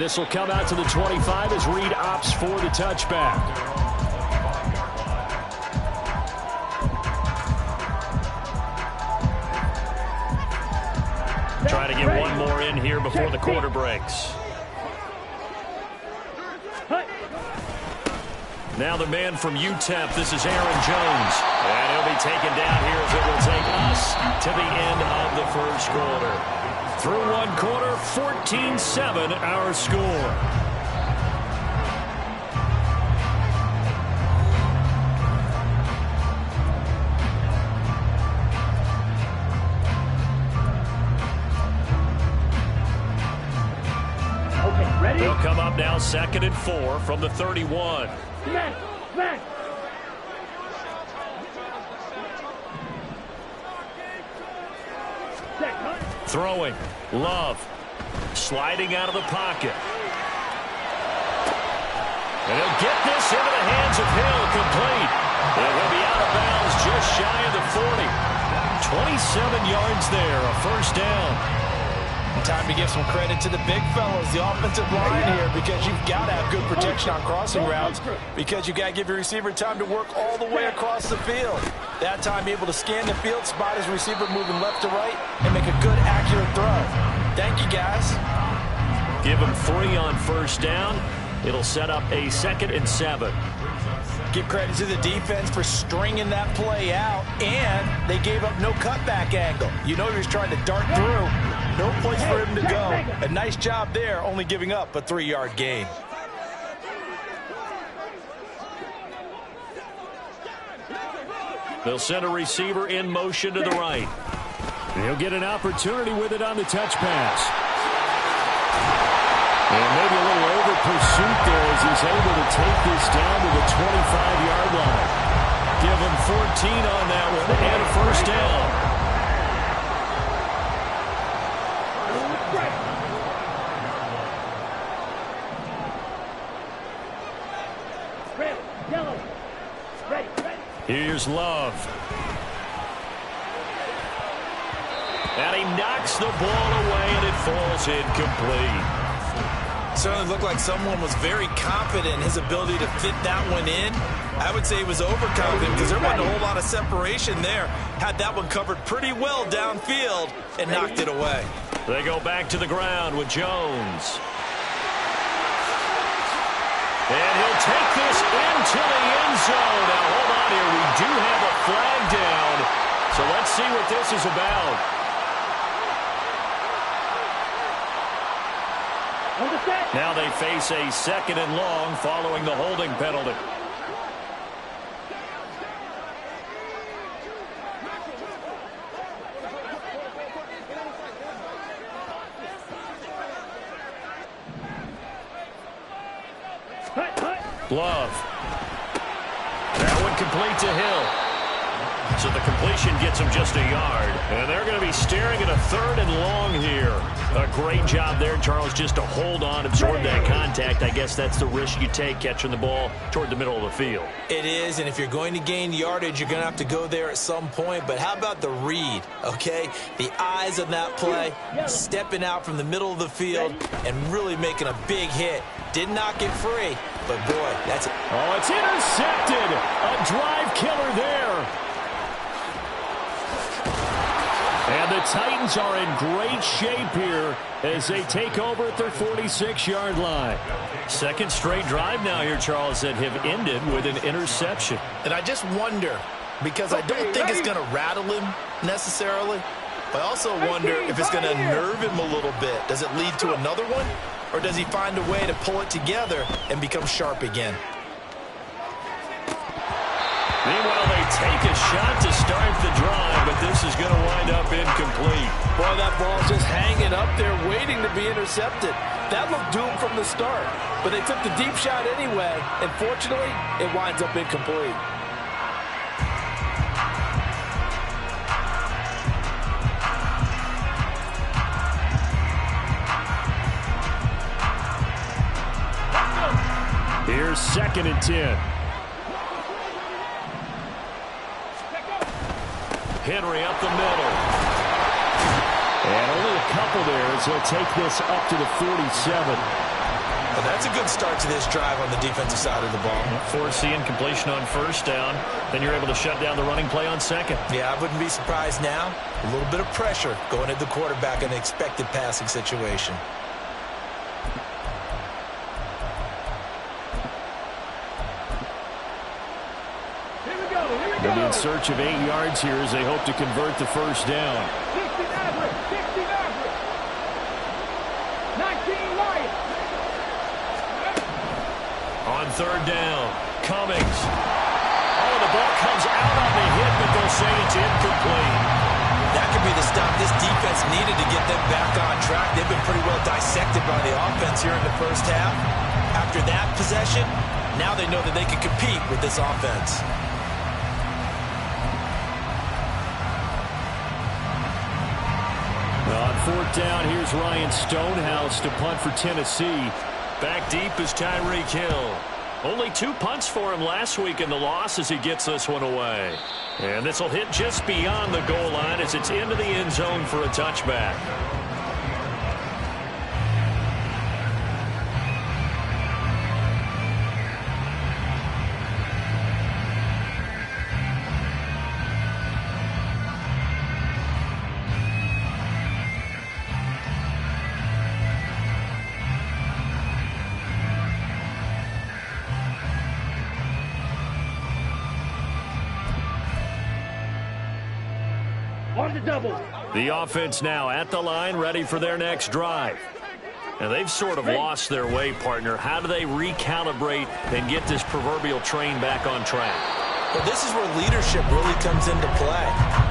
This will come out to the 25 as Reed opts for the touchback. Try to get one more in here before the quarter breaks. Now the man from UTEP, this is Aaron Jones. And he'll be taken down here as it will take us to the end of the first quarter. Through one quarter, 14-7 our score. Okay, ready? They'll come up now 2nd and 4 from the 31. Smash! Smash! Throwing. Love. Sliding out of the pocket. And he'll get this into the hands of Hill. Complete. It will be out of bounds just shy of the 40. 27 yards there. A first down. Time to give some credit to the big fellas, the offensive line here, because you've got to have good protection on crossing routes, because you've got to give your receiver time to work all the way across the field. That time able to scan the field, spot his receiver moving left to right, and make a good, accurate throw. Thank you, guys. Give him 3 on first down. It'll set up a 2nd and 7. Give credit to the defense for stringing that play out, and they gave up no cutback angle. You know he was trying to dart through. No place for him to go. A nice job there, only giving up a 3-yard gain. They'll send a receiver in motion to the right. And he'll get an opportunity with it on the touch pass. And maybe a little over pursuit there as he's able to take this down to the 25-yard line. Give him 14 on that one and a first down. Here's Love. And he knocks the ball away, and it falls incomplete. Certainly looked like someone was very confident in his ability to fit that one in. I would say he was overconfident because there wasn't a whole lot of separation there. Had that one covered pretty well downfield and knocked it away. They go back to the ground with Jones. And he'll take this into the end zone. Now, hold on here. We do have a flag down. So let's see what this is about. Now they face a 2nd and long following the holding penalty. Love. That one complete to Hill. So the completion gets him just a yard. And they're going to be staring at a 3rd and long here. A great job there, Charles, just to hold on, absorb that contact. I guess that's the risk you take catching the ball toward the middle of the field. It is, and if you're going to gain yardage, you're going to have to go there at some point. But how about the read, okay? The eyes on that play, stepping out from the middle of the field and really making a big hit. Did not get free, but boy, that's it. Oh, it's intercepted. A drive killer there. And the Titans are in great shape here as they take over at their 46-yard line. 2nd straight drive now here, Charles, that have ended with an interception. And I just wonder, because I don't think it's going to rattle him necessarily, but I also wonder if it's going to nerve him a little bit. Does it lead to another one? Or does he find a way to pull it together and become sharp again? Meanwhile, they take a shot to start the drive, but this is going to wind up incomplete. Boy, that ball's just hanging up there waiting to be intercepted. That looked doomed from the start, but they took the deep shot anyway, and fortunately, it winds up incomplete. Here's 2nd and 10. Henry up the middle. And only a couple there as he'll take this up to the 47. Well, that's a good start to this drive on the defensive side of the ball. Force the incompletion on first down. Then you're able to shut down the running play on second. Yeah, I wouldn't be surprised now. A little bit of pressure going at the quarterback in an expected passing situation. They'll be in search of 8 yards here as they hope to convert the first down. 16 average, 16 average. 19 Lions. On third down, Cummings. Oh, the ball comes out on the hit, but they'll say it's incomplete. That could be the stop this defense needed to get them back on track. They've been pretty well dissected by the offense here in the first half. After that possession, now they know that they can compete with this offense. On fourth down, here's Ryan Stonehouse to punt for Tennessee. Back deep is Tyreek Hill. Only 2 punts for him last week in the loss as he gets this one away. And this will hit just beyond the goal line as it's into the end zone for a touchback. On the double. The offense now at the line, ready for their next drive. And they've sort of lost their way, partner. How do they recalibrate and get this proverbial train back on track? Well, this is where leadership really comes into play.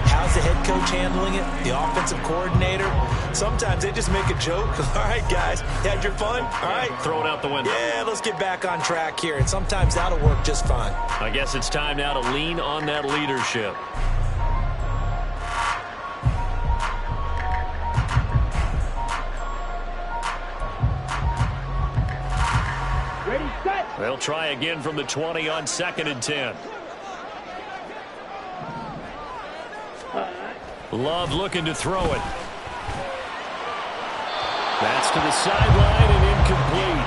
How's the head coach handling it? The offensive coordinator? Sometimes they just make a joke. All right, guys, you had your fun? All right. Throw it out the window. Yeah, let's get back on track here. And sometimes that'll work just fine. I guess it's time now to lean on that leadership. Ready, set. They'll try again from the 20 on 2nd and 10. Love looking to throw it. That's to the sideline and incomplete.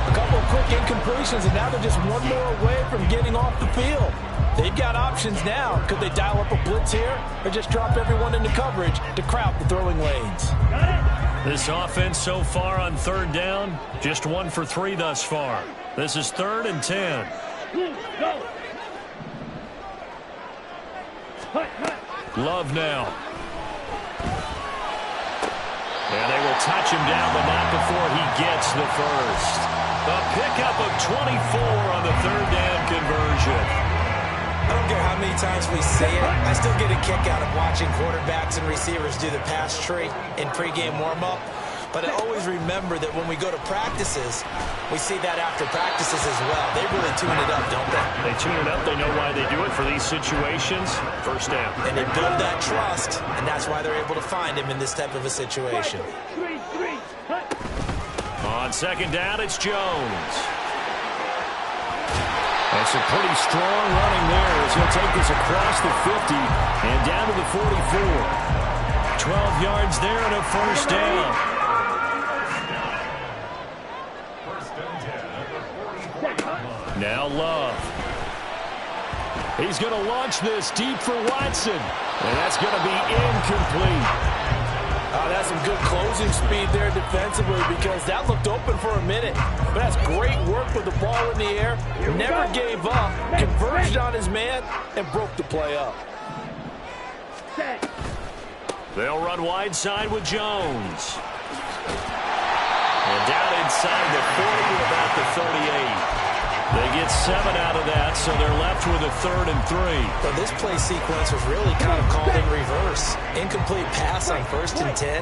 A couple of quick incompletions, and now they're just one more away from getting off the field. They've got options now. Could they dial up a blitz here or just drop everyone into coverage to crowd the throwing lanes? Got it. This offense so far on third down, just 1 for 3 thus far. This is 3rd and 10. Blue, go. Hut, hut. Love now. And they will touch him down, but not before he gets the first. A pickup of 24 on the 3rd down conversion. I don't care how many times we see it. I still get a kick out of watching quarterbacks and receivers do the pass tree in pregame warm-up. But I always remember that when we go to practices, we see that after practices as well. They really tune it up, don't they? They tune it up. They know why they do it for these situations. First down. And they build that trust, and that's why they're able to find him in this type of a situation. 3-3. Hut. On 2nd down, it's Jones. That's a pretty strong running there as he'll take this across the 50 and down to the 44. 12 yards there and a first down. Now Love. He's going to launch this deep for Watson. And that's going to be incomplete. That's some good closing speed there defensively because that looked open for a minute. But that's great work with the ball in the air. Never gave up, converged on his man, and broke the play up. Set. They'll run wide side with Jones. And down inside the 40 to about the 38. They get 7 out of that, so they're left with a 3rd and 3. Well, this play sequence was really kind of called in reverse. Incomplete pass on 1st and 10.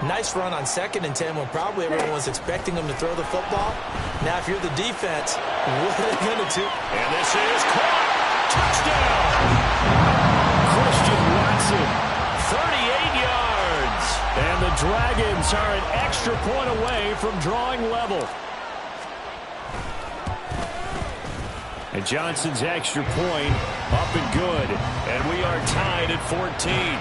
Nice run on 2nd and 10 when probably everyone was expecting them to throw the football. Now, if you're the defense, what are they going to do? And this is caught. Touchdown. Christian Watson, 38 yards. And the Dragons are an extra point away from drawing level. And Johnson's extra point up and good. And we are tied at 14.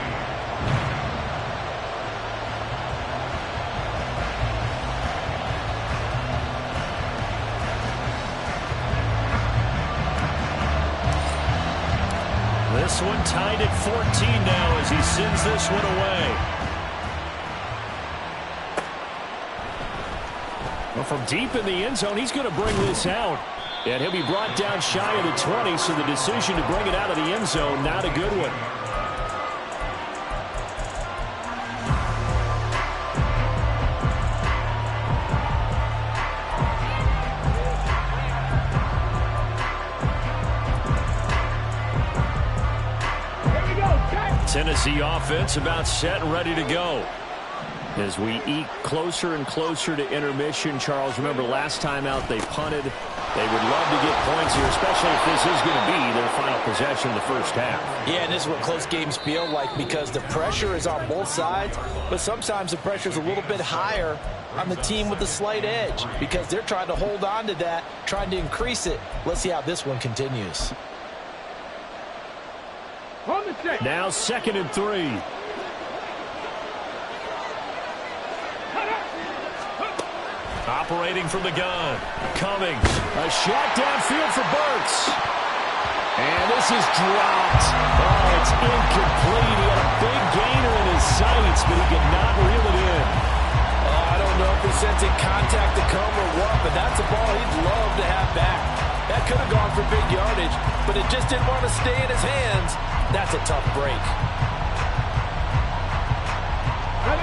this one tied at 14 now as he sends this one away. Well, from deep in the end zone, he's going to bring this out. And he'll be brought down shy of the 20, so the decision to bring it out of the end zone, not a good one. Tennessee offense about set and ready to go. As we eke closer and closer to intermission, Charles, remember last time out they punted. They would love to get points here, especially if this is going to be their final possession of the first half. Yeah, and this is what close games feel like because the pressure is on both sides, but sometimes the pressure is a little bit higher on the team with the slight edge because they're trying to hold on to that, trying to increase it. Let's see how this one continues. Now 2nd and 3. Operating from the gun. Cummings. A shot downfield for Burks. And this is dropped. Oh, it's incomplete. He had a big gainer in his sights, but he could not reel it in. I don't know if he's sensing contact to come or what, but that's a ball he'd love to have back. That could have gone for big yardage, but it just didn't want to stay in his hands. That's a tough break.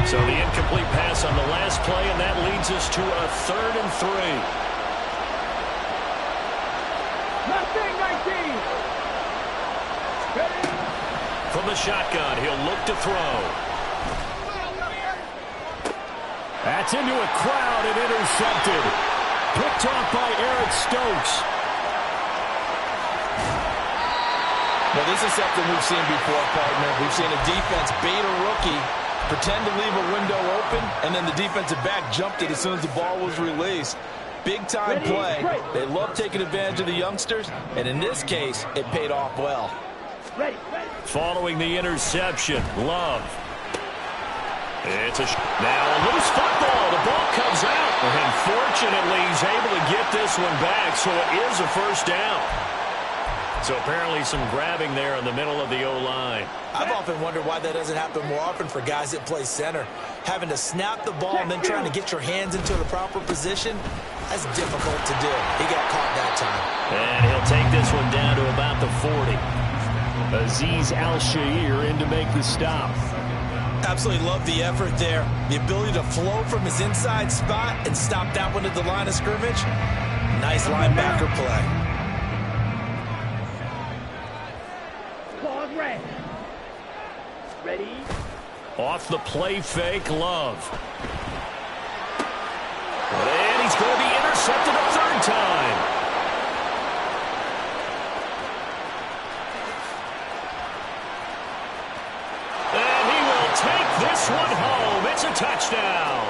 So the incomplete pass on the last play, and that leads us to a 3rd and 3. From the shotgun, he'll look to throw. That's into a crowd and intercepted. Picked off by Eric Stokes. Well, this is something we've seen before, partner. We've seen a defense bait a rookie, pretend to leave a window open, and then the defensive back jumped it as soon as the ball was released. Big-time play. They love taking advantage of the youngsters, and in this case, it paid off well. Following the interception, Love. It's now a loose football. The ball comes out. And fortunately, he's able to get this one back, so it is a first down. So apparently some grabbing there in the middle of the O-line. I've often wondered why that doesn't happen more often for guys that play center. Having to snap the ball and then trying to get your hands into the proper position, that's difficult to do. He got caught that time. And he'll take this one down to about the 40. Azeez Al-Shaair in to make the stop. Absolutely love the effort there. The ability to flow from his inside spot and stop that one at the line of scrimmage. Nice linebacker play. Ready? Off the play fake, Love. And he's going to be intercepted a 3rd time. And he will take this one home. It's a touchdown.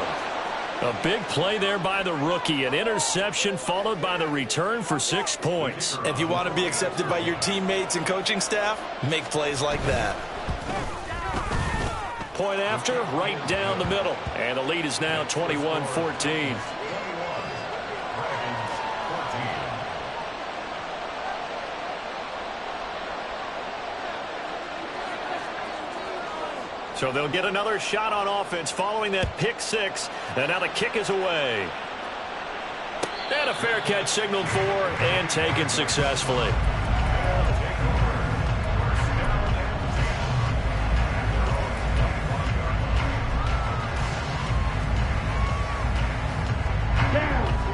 A big play there by the rookie. An interception followed by the return for 6 points. If you want to be accepted by your teammates and coaching staff, make plays like that. Point after, right down the middle. And the lead is now 21-14. So they'll get another shot on offense following that pick 6. And now the kick is away. And a fair catch signaled for and taken successfully.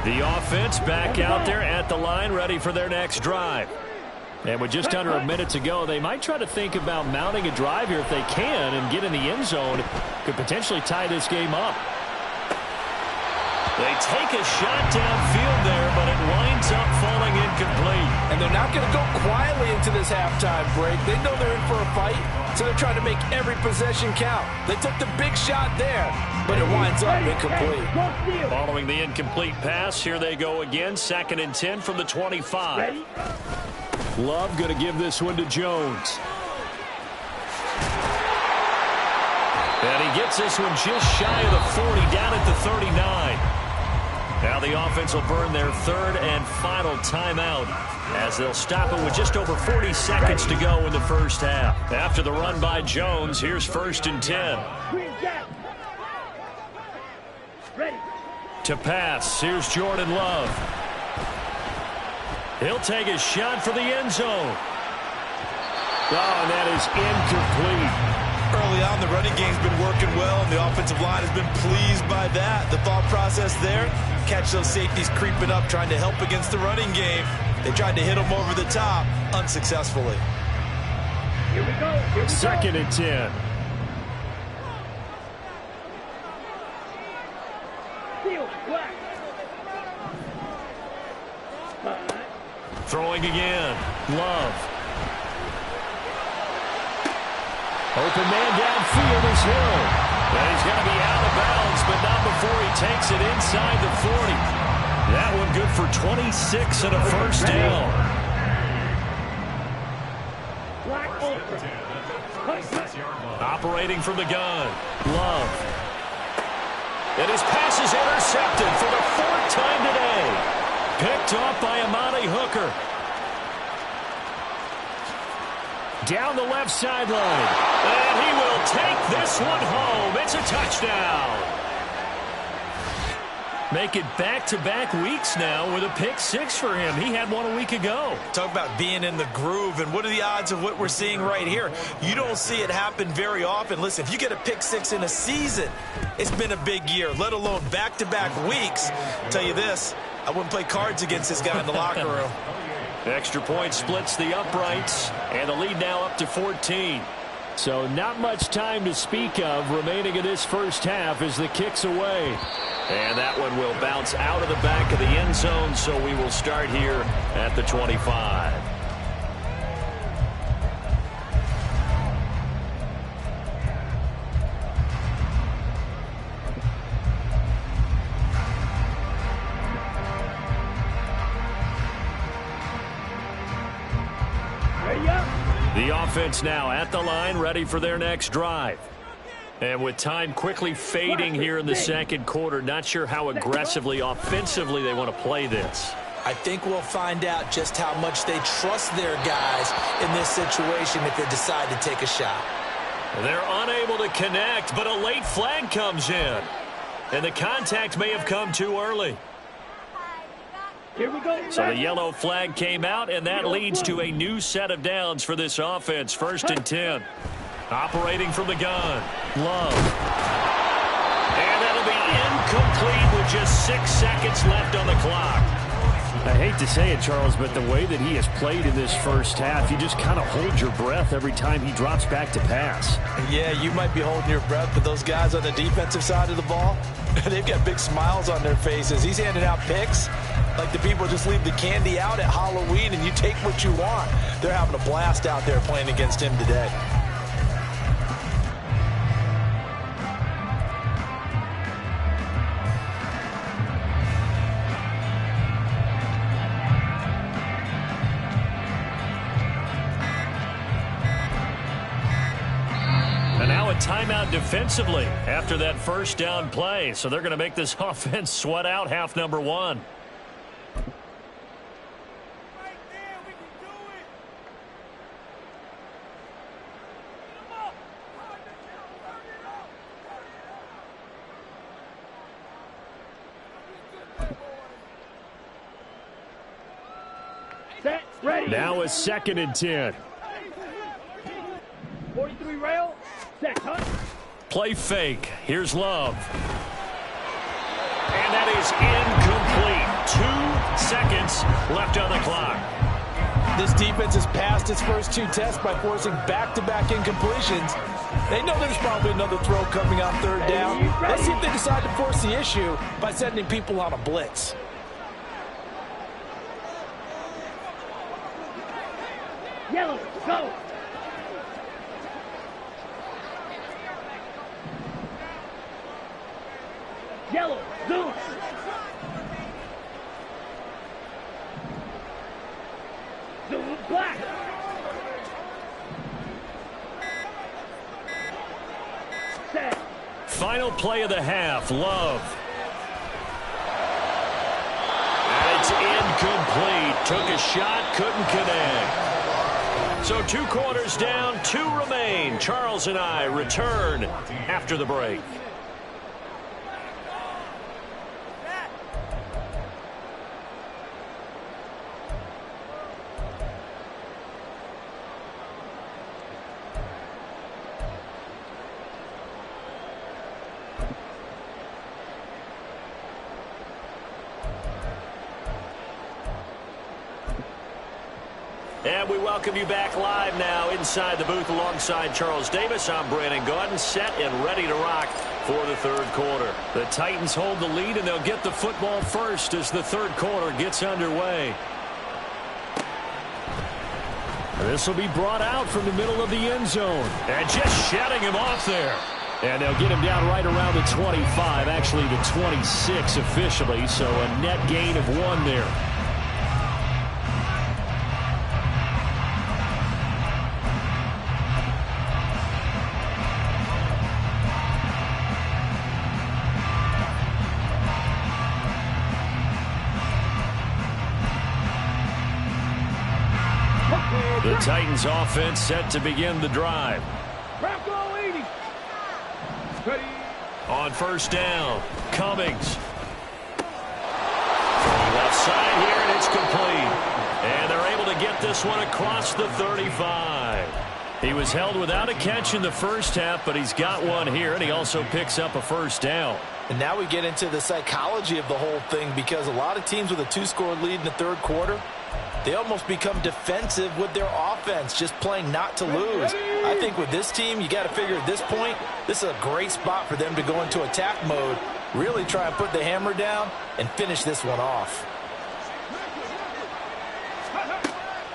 The offense back out there at the line, ready for their next drive. And with just under a minute to go, they might try to think about mounting a drive here if they can and get in the end zone. Could potentially tie this game up. They take a shot downfield there, but it winds up falling incomplete. And they're not going to go quietly into this halftime break. They know they're in for a fight, so they're trying to make every possession count. They took the big shot there, but it winds up incomplete. Following the incomplete pass, here they go again. 2nd and 10 from the 25. Love going to give this one to Jones. And he gets this one just shy of the 40, down at the 39. Now the offense will burn their third and final timeout as they'll stop it with just over 40 seconds to go in the first half. After the run by Jones, here's 1st and 10. Ready. To pass, here's Jordan Love. He'll take a shot for the end zone. Oh, and that is incomplete. Early on, the running game's been working well, and the offensive line has been pleased by that. The thought process there, catch those safeties creeping up, trying to help against the running game. They tried to hit them over the top, unsuccessfully. Here we go. Here we 2nd and 10. Field black. Throwing again. Love. Open man downfield is Hill. And he's going to be out of bounds, but not before he takes it inside the 40. That one good for 26 and a first down. Black ultra. Operating from the gun. Love. And his pass is intercepted for the 4th time today. Picked off by Amani Hooker. Down the left sideline. And he will take this one home. It's a touchdown. Make it back-to-back weeks now with a pick 6 for him. He had one a week ago. Talk about being in the groove, and what are the odds of what we're seeing right here? You don't see it happen very often. Listen, if you get a pick 6 in a season, it's been a big year, let alone back-to-back weeks. I'll tell you this, I wouldn't play cards against this guy in the locker room. Extra point splits the uprights, and the lead now up to 14. So not much time to speak of remaining in this first half as the kick's away. And that one will bounce out of the back of the end zone, so we will start here at the 25. The offense now at the line, ready for their next drive. And with time quickly fading here in the second quarter, not sure how aggressively, offensively they want to play this. I think we'll find out just how much they trust their guys in this situation if they decide to take a shot. They're unable to connect, but a late flag comes in. And the contact may have come too early. Here we go. So the yellow flag came out, and that leads to a new set of downs for this offense. 1st and 10. Operating from the gun. Love. And that'll be incomplete with just 6 seconds left on the clock. I hate to say it, Charles, but the way that he has played in this first half, you just kind of hold your breath every time he drops back to pass. Yeah, you might be holding your breath, but those guys on the defensive side of the ball, they've got big smiles on their faces. He's handing out picks like the people just leave the candy out at Halloween and you take what you want. They're having a blast out there playing against him today. And now a timeout defensively after that first down play. So they're going to make this offense sweat out half number 1. Set, ready. Now a 2nd and 10. 43 rail. Set, hunt. Play fake. Here's Love. And that is incomplete. 2 seconds left on the clock. This defense has passed its first 2 tests by forcing back-to-back incompletions. They know there's probably another throw coming on 3rd down. Let's see if they decide to force the issue by sending people on a blitz. Yellow, go. Yellow, zoom. Zoom, black. Set. Final play of the half. Love. shot couldn't connect. So 2 quarters down, 2 remain. Charles and I return after the break. And we welcome you back live now inside the booth alongside Charles Davis. I'm Brandon Gaudin, set and ready to rock for the 3rd quarter. The Titans hold the lead, and they'll get the football first as the 3rd quarter gets underway. This will be brought out from the middle of the end zone. And just shutting him off there. And they'll get him down right around the 25, actually the 26 officially, so a net gain of 1 there. The Titans offense set to begin the drive. Bronco 80. Ready. On 1st down, Cummings. Left side here, and it's complete. And they're able to get this one across the 35. He was held without a catch in the 1st half, but he's got one here, and he also picks up a 1st down. And now we get into the psychology of the whole thing, because a lot of teams with a 2-score lead in the 3rd quarter, they almost become defensive with their offense, just playing not to lose. I think with this team, you got to figure at this point, this is a great spot for them to go into attack mode, really try and put the hammer down and finish this one off.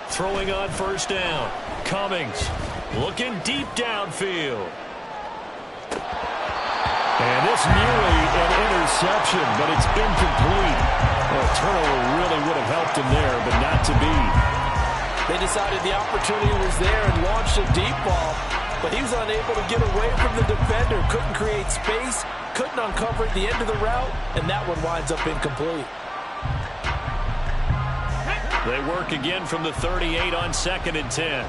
Throwing on 1st down, Cummings looking deep downfield. And it's nearly an interception, but it's incomplete. Well, a turnover really would have helped him there, but not to be. They decided the opportunity was there and launched a deep ball, but he was unable to get away from the defender. Couldn't create space, couldn't uncover at the end of the route, and that one winds up incomplete. They work again from the 38 on 2nd and 10.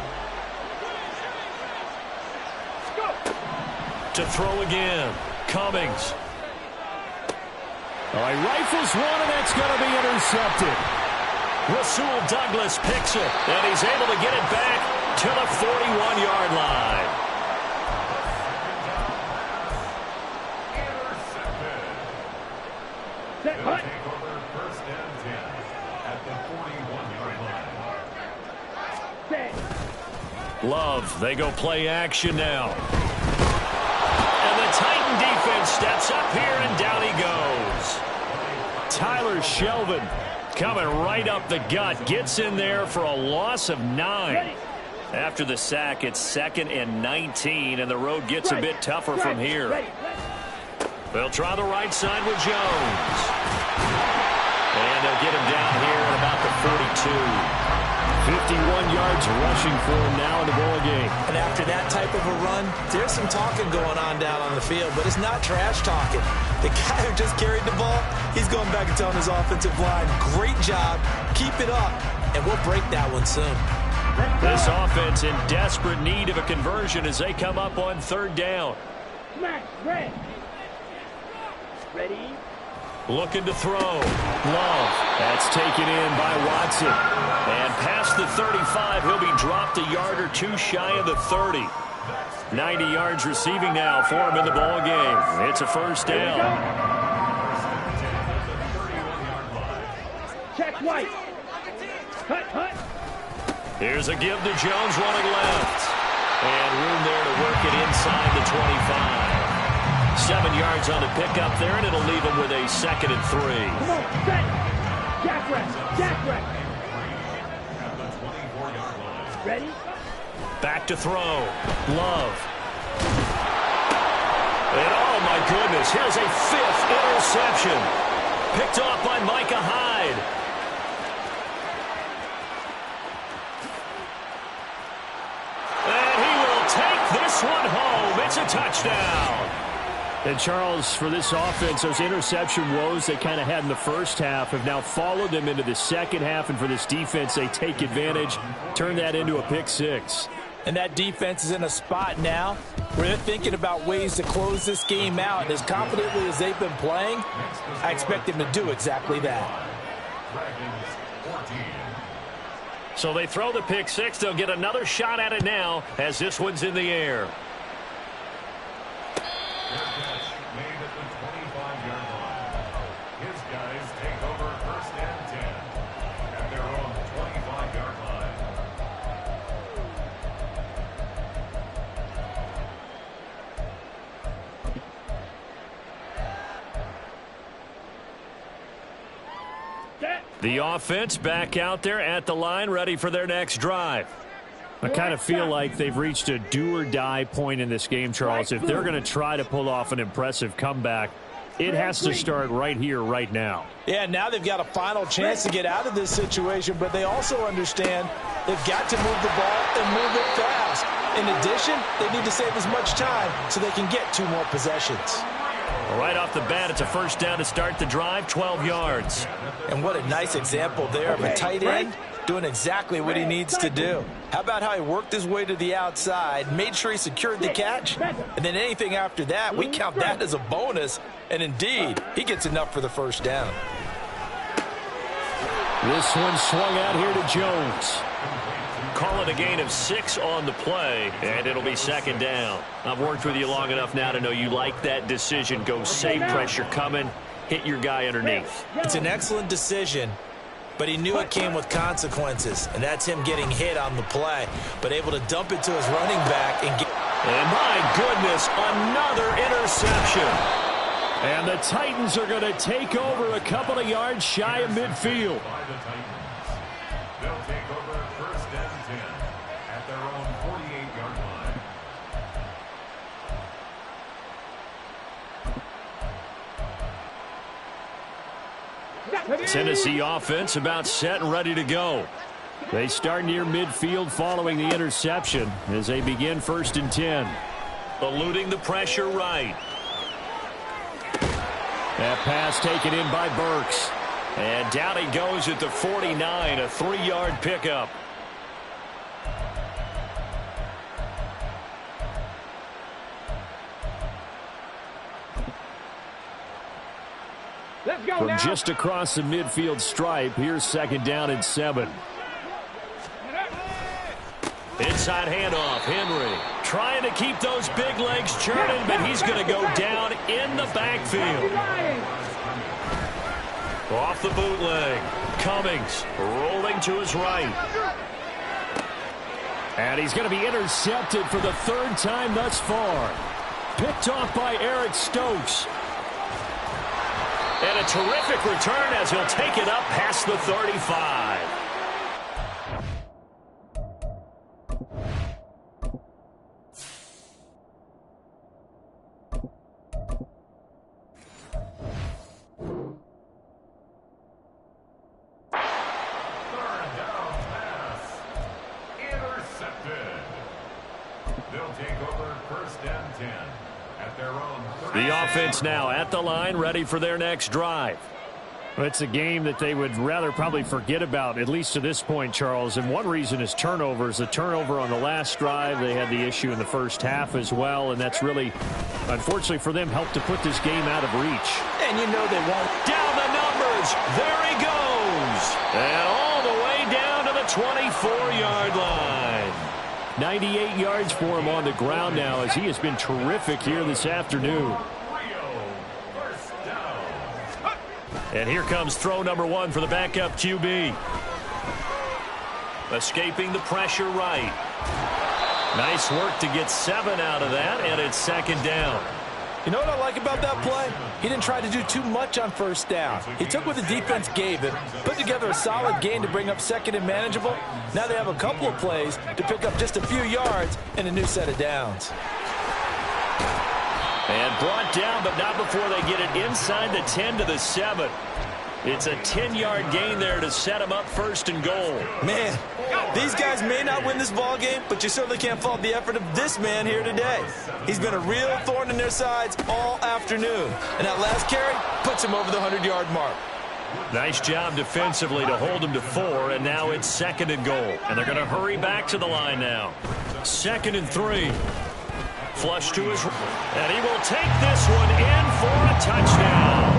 To throw again, Cummings. All right, rifles one, and that's going to be intercepted. Rasul Douglas picks it, and he's able to get it back to the 41-yard line. Set, hut. First and 10 at the 41-yard line. Set. Love, they go play action now. And the Titan defense steps up here, and down he goes. Tyler Shelvin coming right up the gut. Gets in there for a loss of 9. After the sack, it's 2nd and 19, and the road gets a bit tougher from here. They'll try the right side with Jones. And they'll get him down here at about the 42. 51 yards rushing for him now in the ball game. And after that type of a run, there's some talking going on down on the field, but it's not trash talking. The guy who just carried the ball, he's going back and telling his offensive line, great job, keep it up, and we'll break that one soon. This offense in desperate need of a conversion as they come up on 3rd down. Smash. Red. Ready. Looking to throw. Love. That's taken in by Watson. And past the 35, he'll be dropped a yard or 2 shy of the 30. 90 yards receiving now for him in the ball game. It's a 1st down. Check White. Hut, hut. Here's a give to Jones running left. And room there to work it inside the 25. 7 yards on the pickup there, and it'll leave him with a 2nd and 3. Come on, set. Jack wreck. Jack wreck. Ready? Back to throw. Love. And oh my goodness, here's a 5th interception. Picked off by Micah Hyde. And he will take this one home. It's a touchdown. And Charles, for this offense, those interception woes they kind of had in the first half have now followed them into the second half. And for this defense, they take advantage, turn that into a pick six. And that defense is in a spot now where they're thinking about ways to close this game out. And as confidently as they've been playing, I expect them to do exactly that. So they throw the pick six. They'll get another shot at it now as this one's in the air. The offense back out there at the line, ready for their next drive. I kind of feel like they've reached a do-or-die point in this game, Charles. If they're going to try to pull off an impressive comeback, it has to start right here, right now. Yeah, now they've got a final chance to get out of this situation, but they also understand they've got to move the ball and move it fast. In addition, they need to save as much time so they can get 2 more possessions. Right off the bat, it's a first down to start the drive, 12 yards. And what a nice example there of a tight end doing exactly what he needs to do. How about how he worked his way to the outside, made sure he secured the catch, and then anything after that, we count that as a bonus. And indeed, he gets enough for the first down. This one swung out here to Jones. Call it a gain of 6 on the play, and it'll be second down. I've worked with you long enough now to know you like that decision. Go save pressure coming, hit your guy underneath. It's an excellent decision, but he knew it came with consequences, and that's him getting hit on the play, but able to dump it to his running back and get... And my goodness, another interception. And the Titans are going to take over a couple of yards shy of midfield. They'll take over first and 10 at their own 48-yard line. Tennessee offense about set and ready to go. They start near midfield following the interception as they begin first and 10. Eluding the pressure right. That pass taken in by Burks. And down he goes at the 49, a 3-yard pickup. Let's go From now. just across the midfield stripe, here's second down and 7. Inside handoff, Henry. Trying to keep those big legs churning, but he's going to go down in the backfield. Off the bootleg. Cummings rolling to his right. And he's going to be intercepted for the 3rd time thus far. Picked off by Eric Stokes. And a terrific return as he'll take it up past the 35. The offense now at the line, ready for their next drive. Well, it's a game that they would rather probably forget about, at least to this point, Charles. And one reason is turnovers. The turnover on the last drive, they had the issue in the first half as well. And that's really, unfortunately for them, helped to put this game out of reach. And you know they won't. Down the numbers. There he goes. And all the way down to the 24-yard line. 98 yards for him on the ground now as he has been terrific here this afternoon. And here comes throw number 1 for the backup QB. Escaping the pressure right. Nice work to get 7 out of that, and it's second down. You know what I like about that play? He didn't try to do too much on first down. He took what the defense gave him, put together a solid game to bring up second and manageable. Now they have a couple of plays to pick up just a few yards and a new set of downs. And brought down, but not before they get it inside the 10 to the 7. It's a 10-yard gain there to set him up first and goal. Man, these guys may not win this ball game, but you certainly can't fault the effort of this man here today. He's been a real thorn in their sides all afternoon. And that last carry puts him over the 100-yard mark. Nice job defensively to hold him to 4, and now it's 2nd and goal. And they're going to hurry back to the line now. 2nd and 3. Flush to his... And he will take this one in for a touchdown.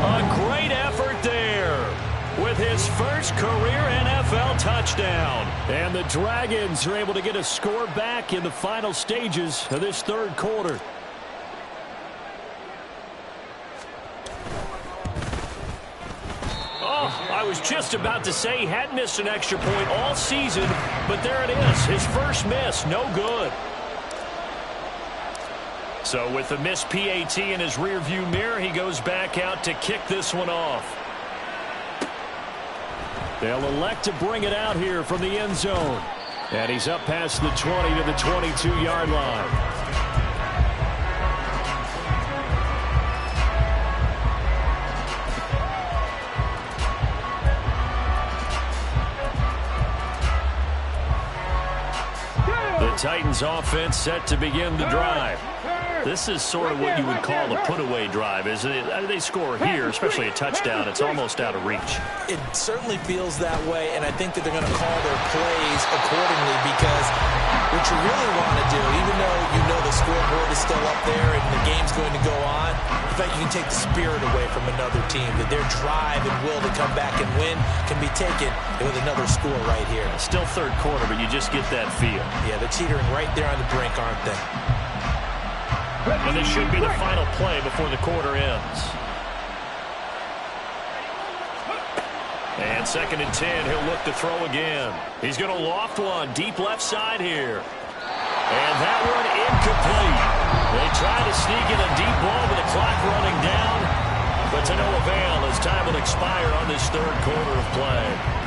A great effort there with his first career NFL touchdown. And the Dragons are able to get a score back in the final stages of this 3rd quarter. Oh, I was just about to say he hadn't missed an extra point all season, but there it is. His first miss, no good. So with the missed PAT in his rearview mirror, he goes back out to kick this one off. They'll elect to bring it out here from the end zone. And he's up past the 20 to the 22-yard line. The Titans offense set to begin the drive. This is sort of what you would call a put-away drive, isn't it? They score here, especially a touchdown. It's almost out of reach. It certainly feels that way, and I think that they're going to call their plays accordingly because what you really want to do, even though you know the scoreboard is still up there and the game's going to go on, in fact, you can take the spirit away from another team, that their drive and will to come back and win can be taken with another score right here. Still 3rd quarter, but you just get that feel. Yeah, they're teetering right there on the brink, aren't they? And this should be the final play before the quarter ends. And 2nd and 10, he'll look to throw again. He's going to loft one deep left side here. And that one incomplete. They try to sneak in a deep ball with the clock running down, but to no avail as time will expire on this 3rd quarter of play.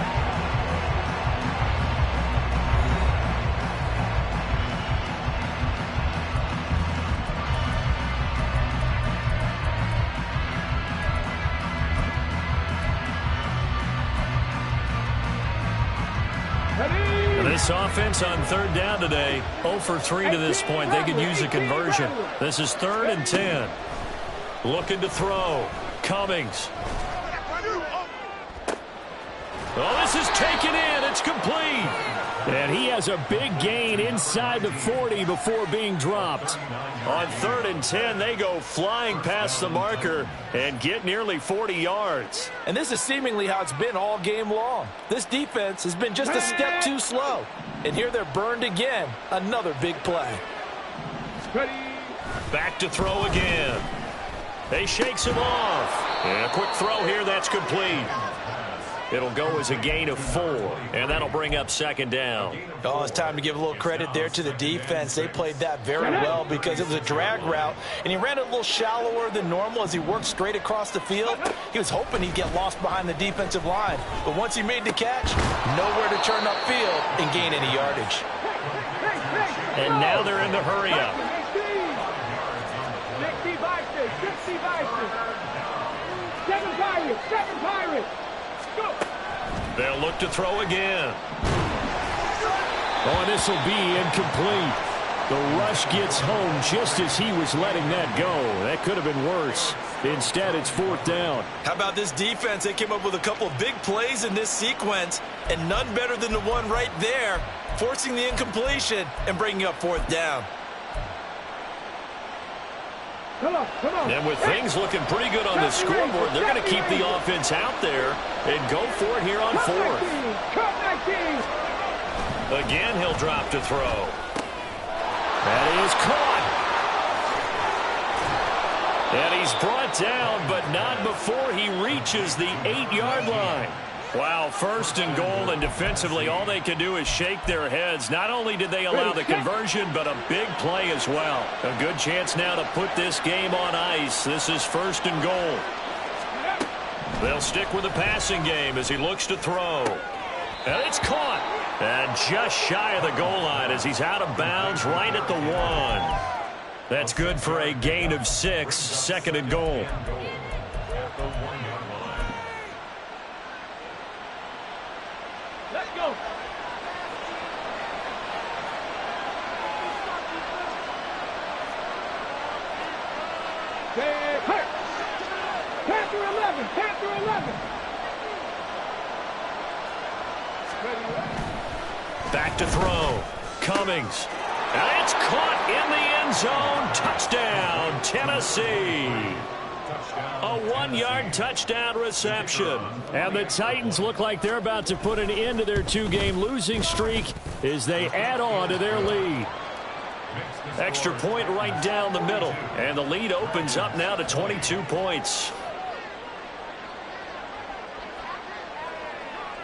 This offense on 3rd down today, 0 for 3 to this point. They could use a conversion. This is 3rd and 10. Looking to throw. Cummings. Oh, this is taken in. It's complete. And he has a big gain inside the 40 before being dropped. On 3rd and 10, they go flying past the marker and get nearly 40 yards. And this is seemingly how it's been all game long. This defense has been just a step too slow. And here they're burned again. Another big play. Back to throw again. They shakes him off. And a quick throw here, that's complete. It'll go as a gain of 4, and that'll bring up 2nd down. Oh, it's time to give a little credit there to the defense. They played that very well because it was a drag route, and he ran it a little shallower than normal as he worked straight across the field. He was hoping he'd get lost behind the defensive line, but once he made the catch, nowhere to turn upfield and gain any yardage. And now they're in the hurry-up. 7 Pirates. They'll look to throw again. Oh, and this will be incomplete. The rush gets home just as he was letting that go. That could have been worse. Instead, it's 4th down. How about this defense? They came up with a couple of big plays in this sequence, and none better than the one right there, forcing the incompletion and bringing up 4th down. Come on. And with things looking pretty good on the scoreboard, they're going to keep the offense out there and go for it here on 4th. Again, he'll drop to throw. That is caught. And he's brought down, but not before he reaches the 8-yard line. Wow, 1st and goal, and defensively all they can do is shake their heads. Not only did they allow the conversion, but a big play as well. A good chance now to put this game on ice. This is 1st and goal. They'll stick with the passing game as he looks to throw. And it's caught. And just shy of the goal line as he's out of bounds right at the 1. That's good for a gain of 6, 2nd and goal. Let's go. Stay hurt. Panther 11. Panther 11. Back to throw. Cummings. And it's caught in the end zone. Touchdown, Tennessee. A 1-yard touchdown reception. And the Titans look like they're about to put an end to their 2-game losing streak as they add on to their lead. Extra point right down the middle. And the lead opens up now to 22 points.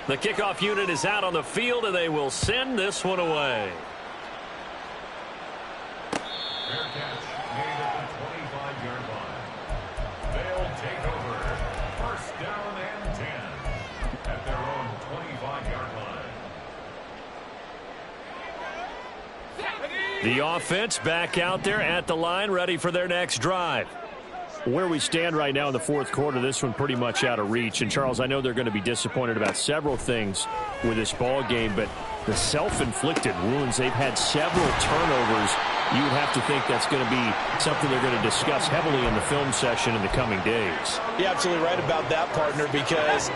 The kickoff unit is out on the field, and they will send this one away. Fair catch made at the 25-yard line. They'll take over. First down and 10 at their own 25-yard line. The offense back out there at the line, ready for their next drive. Where we stand right now in the fourth quarter, this one pretty much out of reach. And, Charles, I know they're going to be disappointed about several things with this ball game, but the self-inflicted wounds, they've had several turnovers. You would have to think that's going to be something they're going to discuss heavily in the film session in the coming days. You're absolutely right about that, partner, because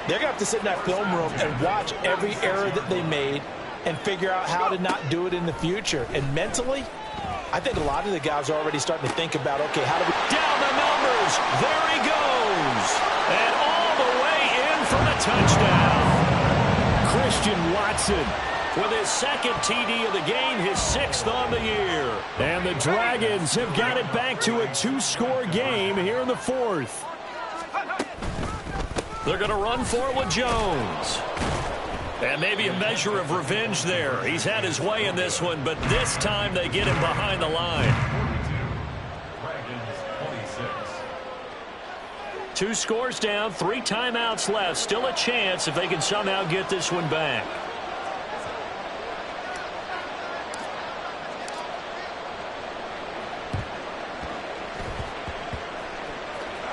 they're going to have to sit in that film room and watch every error that they made and figure out how to not do it in the future. And mentally, I think a lot of the guys are already starting to think about, okay, how do we... Down the numbers. There he goes. And all the way in for the touchdown. Christian Watson with his second TD of the game, his 6th on the year. And the Dragons have got it back to a 2-score game here in the 4th. They're going to run for it with Jones. And maybe a measure of revenge there. He's had his way in this one, but this time they get him behind the line. 2 scores down, 3 timeouts left. Still a chance if they can somehow get this one back.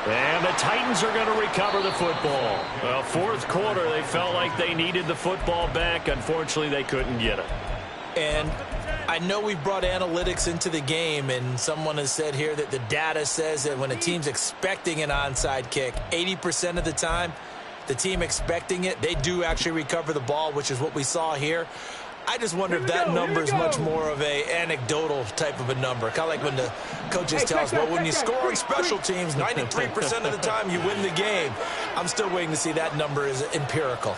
And the Titans are going to recover the football. Well, fourth quarter, they felt like they needed the football back. Unfortunately, they couldn't get it. And I know we brought analytics into the game, and someone has said here that the data says that when a team's expecting an onside kick, 80% of the time, the team expecting it, they do actually recover the ball, which is what we saw here. I just wonder if that number is much more of a anecdotal type of a number. Kind of like when the coaches tell us, well, when you score on special teams, 93% of the time you win the game. I'm still waiting to see that number is empirical.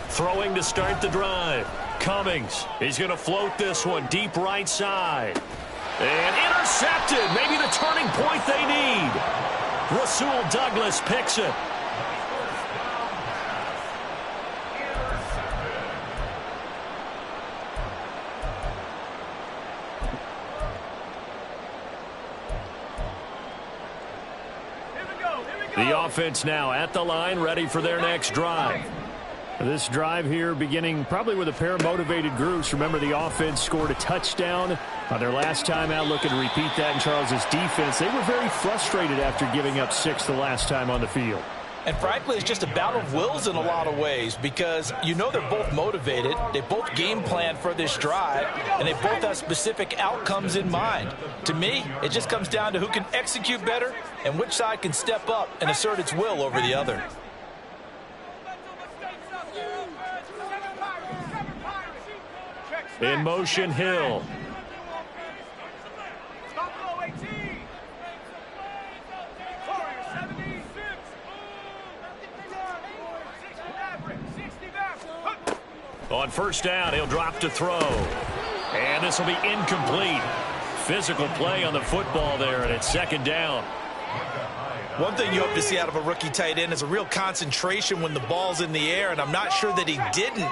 Throwing to start the drive. Cummings. He's going to float this one deep right side. And intercepted. Maybe the turning point they need. Rasul Douglas picks it. The offense now at the line, ready for their next drive. This drive here beginning probably with a pair of motivated groups. Remember, the offense scored a touchdown on their last time out. Looking to repeat that in Charles's defense. They were very frustrated after giving up 6 the last time on the field. And frankly, it's just a battle of wills in a lot of ways because you know they're both motivated. They both game plan for this drive, and they both have specific outcomes in mind. To me, it just comes down to who can execute better and which side can step up and assert its will over the other. In motion, Hill. On first down, he'll drop to throw. And this will be incomplete. Physical play on the football there, and it's second down. One thing you hope to see out of a rookie tight end is a real concentration when the ball's in the air, and I'm not sure that he didn't,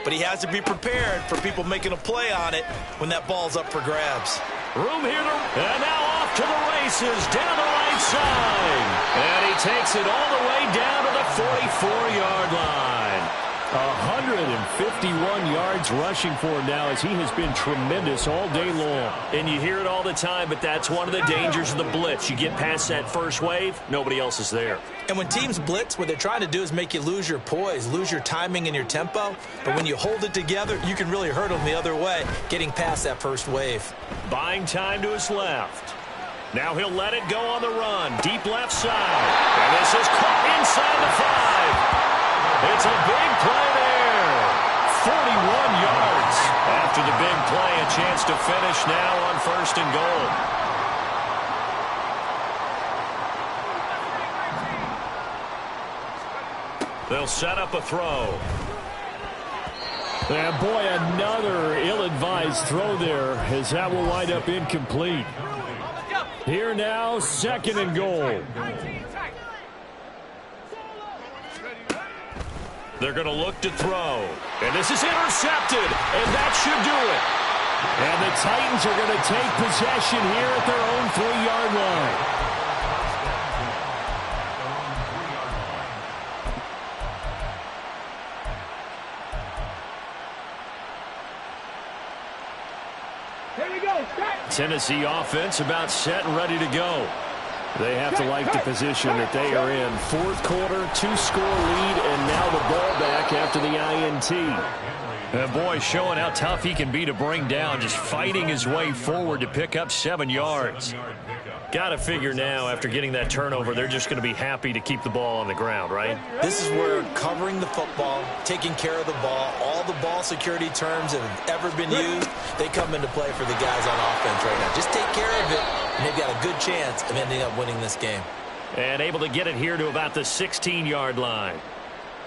but he has to be prepared for people making a play on it when that ball's up for grabs. Room here, and now off to the races, down the right side. And he takes it all the way down to the 44-yard line. 151 yards rushing for him now as he has been tremendous all day long. And you hear it all the time, but that's one of the dangers of the blitz. You get past that first wave, nobody else is there. And when teams blitz, what they're trying to do is make you lose your poise, lose your timing and your tempo. But when you hold it together, you can really hurt them the other way, getting past that first wave. Buying time to his left. Now he'll let it go on the run. Deep left side. And this is caught inside the 5. It's a big play there. 41 yards. After the big play, a chance to finish now on 1st and goal. They'll set up a throw. And boy, another ill-advised throw there as that will wind up incomplete. Here now, 2nd and goal. They're going to look to throw. And this is intercepted. And that should do it. And the Titans are going to take possession here at their own 3-yard line. Here we go. Tennessee offense about set and ready to go. They have to like the position that they are in. 4th quarter, 2-score lead, and now the ball back after the INT. And boy, showing how tough he can be to bring down, just fighting his way forward to pick up 7 yards. Got to figure now, after getting that turnover, they're just going to be happy to keep the ball on the ground, right? This is where covering the football, taking care of the ball, all the ball security terms that have ever been used, they come into play for the guys on offense right now. Just take care of it, and they've got a good chance of ending up winning this game. And able to get it here to about the 16-yard line.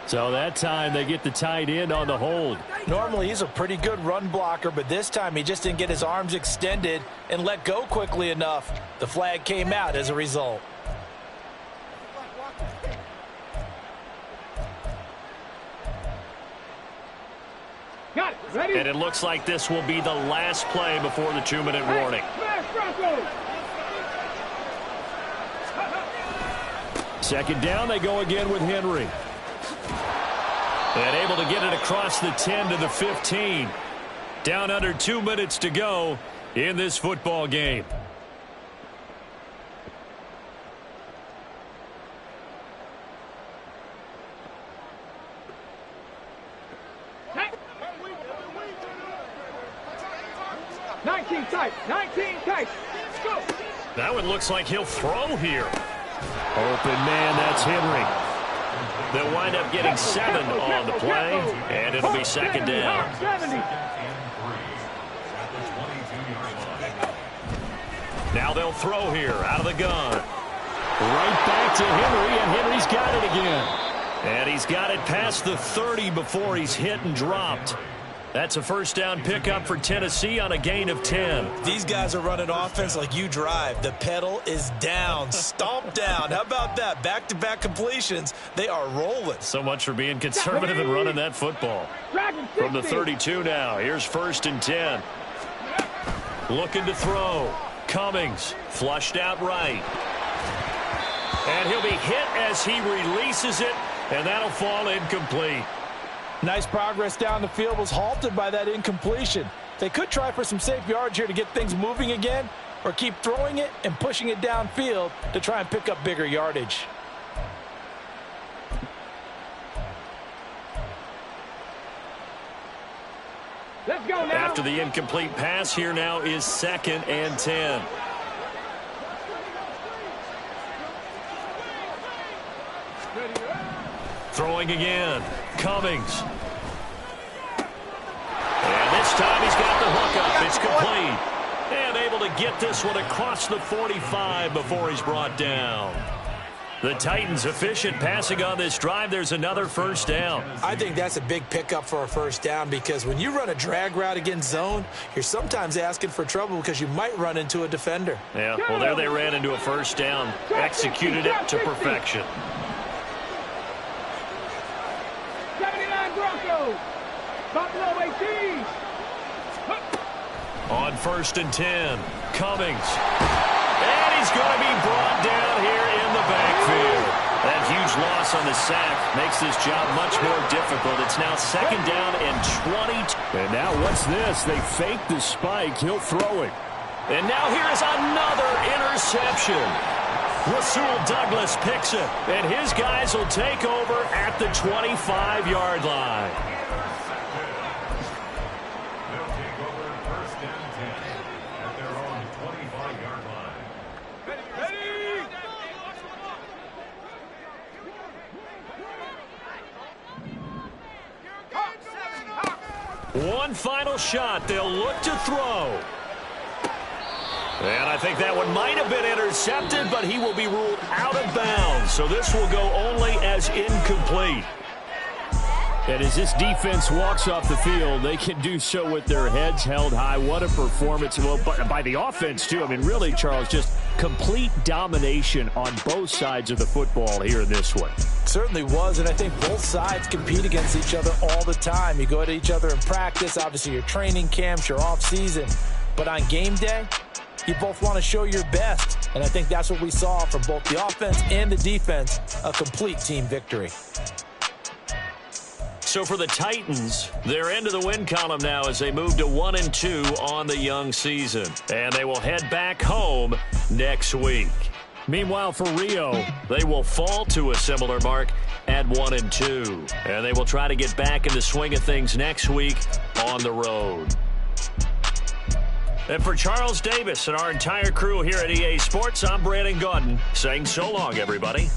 So that time they get the tight end on the hold. Normally he's a pretty good run blocker, but this time he just didn't get his arms extended and let go quickly enough. The flag came out as a result. Got it. Ready? And it looks like this will be the last play before the 2-minute warning. Second down, they go again with Henry. And able to get it across the 10 to the 15. Down under 2 minutes to go in this football game. Tight. 19 tight. Let's go. That one looks like he'll throw here. Open man, that's Henry. They'll wind up getting 7 on the play, and it'll be 2nd down. Now they'll throw here out of the gun. Right back to Henry, and Henry's got it again. And he's got it past the 30 before he's hit and dropped. That's a 1st down pickup for Tennessee on a gain of 10. These guys are running offense like you drive. The pedal is down, stomped down. How about that? Back-to-back completions. They are rolling. So much for being conservative and running that football. From the 32 now, here's 1st and 10. Looking to throw. Cummings flushed out right. And he'll be hit as he releases it, and that'll fall incomplete. Nice progress down the field, was halted by that incompletion. They could try for some safe yards here to get things moving again, or keep throwing it and pushing it downfield to try and pick up bigger yardage. Let's go now. After the incomplete pass, here now is 2nd and 10. Throwing again. Cummings. And this time he's got the hook up. It's complete. And able to get this one across the 45 before he's brought down. The Titans efficient passing on this drive. There's another 1st down. I think that's a big pickup for a 1st down because when you run a drag route against zone, you're sometimes asking for trouble because you might run into a defender. Yeah, well, there they ran into a 1st down. Executed it to perfection. 79 Broncos. Buffalo 18. On 1st and 10, Cummings. And he's going to be brought down here in the backfield. That huge huge loss on the sack. Makes this job much more difficult. It's now 2nd down and 20. And now what's this? They fake the spike. He'll throw it. And now here is another interception. Rasul Douglas picks it, and his guys will take over at the 25-yard line. They'll take over 1st and 10 at their own 25-yard line. One final shot. They'll look to throw. And I think that one might have been intercepted, but he will be ruled out of bounds. So this will go only as incomplete. And as this defense walks off the field, they can do so with their heads held high. What a performance. Well, by the offense, too. I mean, really, Charles, just complete domination on both sides of the football here in this one. Certainly was, and I think both sides compete against each other all the time. You go at each other in practice, obviously your training camps, your off-season. But on game day, you both want to show your best. And I think that's what we saw from both the offense and the defense, a complete team victory. So for the Titans, they're into the win column now as they move to 1-2 on the young season. And they will head back home next week. Meanwhile, for Rio, they will fall to a similar mark at 1-2. And they will try to get back in the swing of things next week on the road. And for Charles Davis and our entire crew here at EA Sports, I'm Brandon Gaudin saying so long, everybody.